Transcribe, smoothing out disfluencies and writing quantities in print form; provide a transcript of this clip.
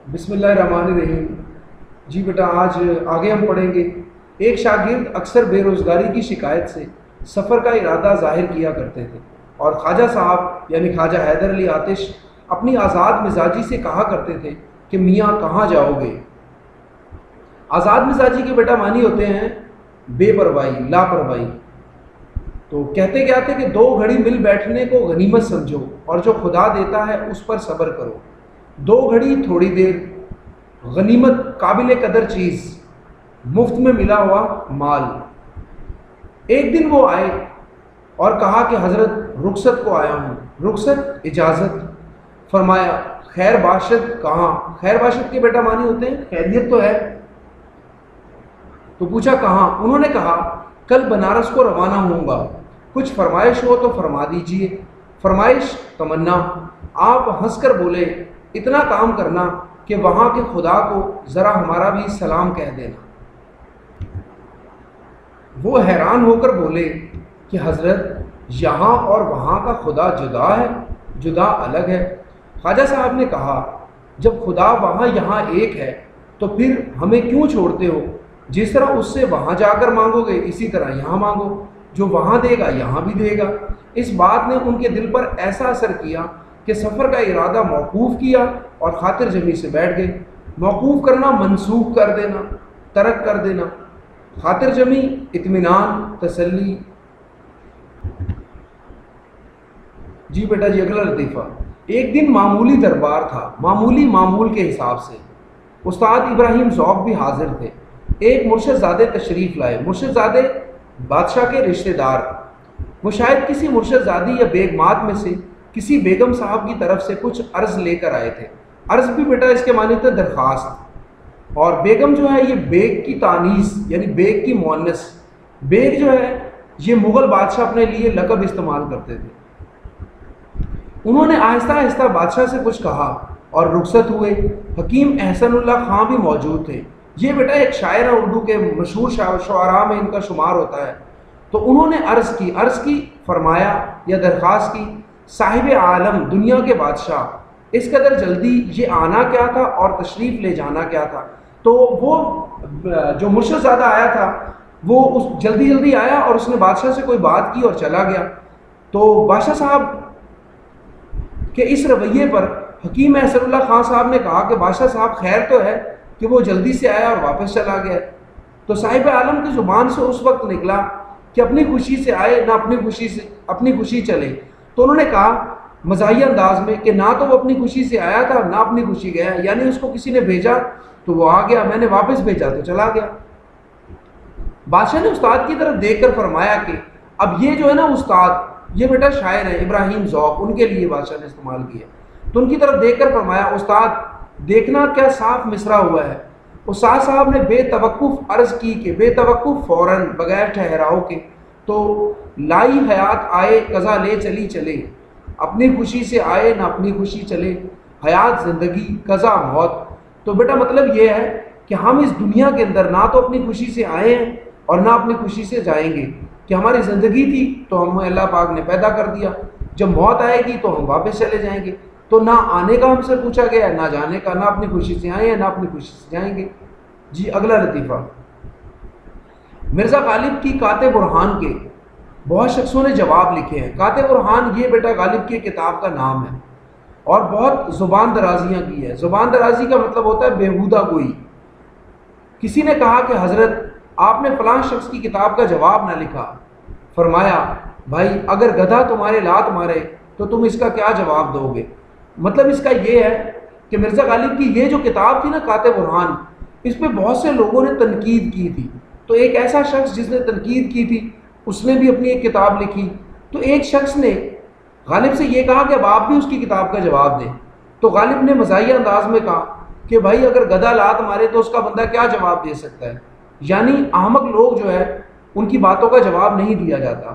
بسم اللہ الرحمن الرحیم۔ جی بیٹا، آج آگے ہم پڑھیں گے۔ ایک شاگرد اکثر بے روزگاری کی شکایت سے سفر کا ارادہ ظاہر کیا کرتے تھے، اور خواجہ صاحب یعنی خواجہ حیدر علی آتش اپنی آزاد مزاجی سے کہا کرتے تھے کہ میاں کہاں جاؤ گے۔ آزاد مزاجی کے بیٹا معنی ہوتے ہیں بے پرواہی، لاپرواہی۔ تو کہتے کیا تھے کہ 2 گھڑی مل بیٹھنے کو غنیمت سمجھو، اور جو خدا دیتا ہے اس پر صبر کرو۔ 2 گھڑی تھوڑی دیر، غنیمت قابل قدر چیز، مفت میں ملا ہوا مال۔ ایک دن وہ آئے اور کہا کہ حضرت رخصت کو آیا ہوں۔ رخصت اجازت۔ فرمایا خیر باشد کہاں؟ خیر باشد کے بیٹا معنی ہوتے ہیں خیریت تو ہے۔ تو پوچھا کہاں؟ انہوں نے کہا کل بنارس کو روانہ ہوں گا، کچھ فرمائش ہو تو فرما دیجئے۔ فرمائش تمنا۔ آپ ہنس کر بولے اتنا کام کرنا کہ وہاں کے خدا کو ذرا ہمارا بھی سلام کہہ دینا۔ وہ حیران ہو کر بولے کہ حضرت یہاں اور وہاں کا خدا جدا ہے، جدا الگ ہے۔ خواجہ صاحب نے کہا جب خدا وہاں یہاں ایک ہے تو پھر ہمیں کیوں چھوڑتے ہو؟ جس طرح اس سے وہاں جا کر مانگو گے اسی طرح یہاں مانگو، جو وہاں دے گا یہاں بھی دے گا۔ اس بات نے ان کے دل پر ایسا اثر کیا کہ سفر کا ارادہ موقوف کیا اور خاطر جمی سے بیٹھ گئے۔ موقوف کرنا منسوخ کر دینا، ترک کر دینا۔ خاطر جمی اطمینان، تسلی۔ جی بیٹا جی اگلا لطیفہ۔ ایک دن معمولی دربار تھا، معمولی معمول کے حساب سے۔ استاد ابراہیم ذوق بھی حاضر تھے۔ ایک مرشد زادے تشریف لائے۔ مرشد زادے بادشاہ کے رشتہ دار۔ وہ شاید کسی مرشد زادی یا بیگمات میں سے کسی بیگم صاحب کی طرف سے کچھ عرض لے کر آئے تھے۔ عرض بھی بیٹا اس کے معنی تھے درخواست، اور بیگم جو ہے یہ بیگ کی تانیث یعنی بیگ کی مؤنث۔ بیگ جو ہے یہ مغل بادشاہ اپنے لیے لقب استعمال کرتے تھے۔ انہوں نے آہستہ آہستہ بادشاہ سے کچھ کہا اور رخصت ہوئے۔ حکیم احسن اللہ خان بھی موجود تھے۔ یہ بیٹا ایک شاعر اردو کے مشہور شعراء میں ان کا شمار ہوتا ہے۔ تو انہوں نے عرض کی فرمایا یا درخواست کی صاحب عالم دنیا کے بادشاہ، اس قدر جلدی یہ آنا کیا تھا اور تشریف لے جانا کیا تھا؟ تو وہ جو مرشد زادہ آیا تھا وہ جلدی آیا اور اس نے بادشاہ سے کوئی بات کی اور چلا گیا۔ تو بادشاہ صاحب کے اس رویے پر حکیم احسن اللہ خان صاحب نے کہا کہ بادشاہ صاحب خیر تو ہے کہ وہ جلدی سے آیا اور واپس چلا گیا۔ تو صاحب عالم کی زبان سے اس وقت نکلا کہ اپنی خوشی سے آئے نہ اپنی خوشی چلے۔ تو انہوں نے کہا مزاحیہ انداز میں کہ نہ تو وہ اپنی خوشی سے آیا تھا نہ اپنی خوشی گیا، یعنی اس کو کسی نے بھیجا تو وہ آ گیا، میں نے واپس بھیجا تو چلا گیا۔ بادشاہ نے استاد کی طرف دیکھ کر فرمایا کہ اب یہ جو ہے نا استاد، یہ بیٹا شاعر ہے ابراہیم ذوق، ان کے لیے بادشاہ نے استعمال کیا۔ تو ان کی طرف دیکھ کر فرمایا استاد دیکھنا کیا صاف مصرع ہوا ہے۔ استاد صاحب نے بے توقف عرض کی کہ بے توقف فوراً بغیر ٹھہراؤ کے، تو لائی حیات آئے قضا لے چلی چلے، اپنی خوشی سے آئے نہ اپنی خوشی چلے، حیات زندگی قضا موت۔ تو بیٹا مطلب یہ ہے کہ ہم اس دنیا کے اندر نہ تو اپنی خوشی سے آئے ہیں اور نہ اپنی خوشی سے جائیں گے، کہ ہماری زندگی تھی تو ہمیں اللہ پاک نے پیدا کر دیا، جب موت آئے گی تو ہم واپس چلے جائیں گے۔ تو نہ آنے کا ہم سے پوچھا گیا نہ جانے کا، نہ اپنی خوشی سے آئے ہیں نہ اپنی خوشی سے جائیں گے۔ جی اگلا لطیفہ۔ مرزا غالب کی کاتب برہان کے بہت شخصوں نے جواب لکھے ہیں۔ کاتب برہان یہ بیٹا غالب کی کتاب کا نام ہے، اور بہت زبان درازیاں کی ہے۔ زبان درازی کا مطلب ہوتا ہے بیہودہ گوئی۔ کسی نے کہا کہ حضرت آپ نے فلاں شخص کی کتاب کا جواب نہ لکھا۔ فرمایا بھائی اگر گدھا تمہارے لات مارے تو تم اس کا کیا جواب دو گے؟ مطلب اس کا یہ ہے کہ مرزا غالب کی یہ جو کتاب تھی نا کاتب برہان، اس پہ بہت سے لوگوں نے تنقید کی تھی۔ تو ایک ایسا شخص جس نے تنقید کی تھی اس نے بھی اپنی ایک کتاب لکھی۔ تو ایک شخص نے غالب سے یہ کہا کہ اب آپ بھی اس کی کتاب کا جواب دیں۔ تو غالب نے مزاحیہ انداز میں کہا کہ بھائی اگر گدھا لات مارے تو اس کا بندہ کیا جواب دے سکتا ہے؟ یعنی احمق لوگ جو ہے ان کی باتوں کا جواب نہیں دیا جاتا۔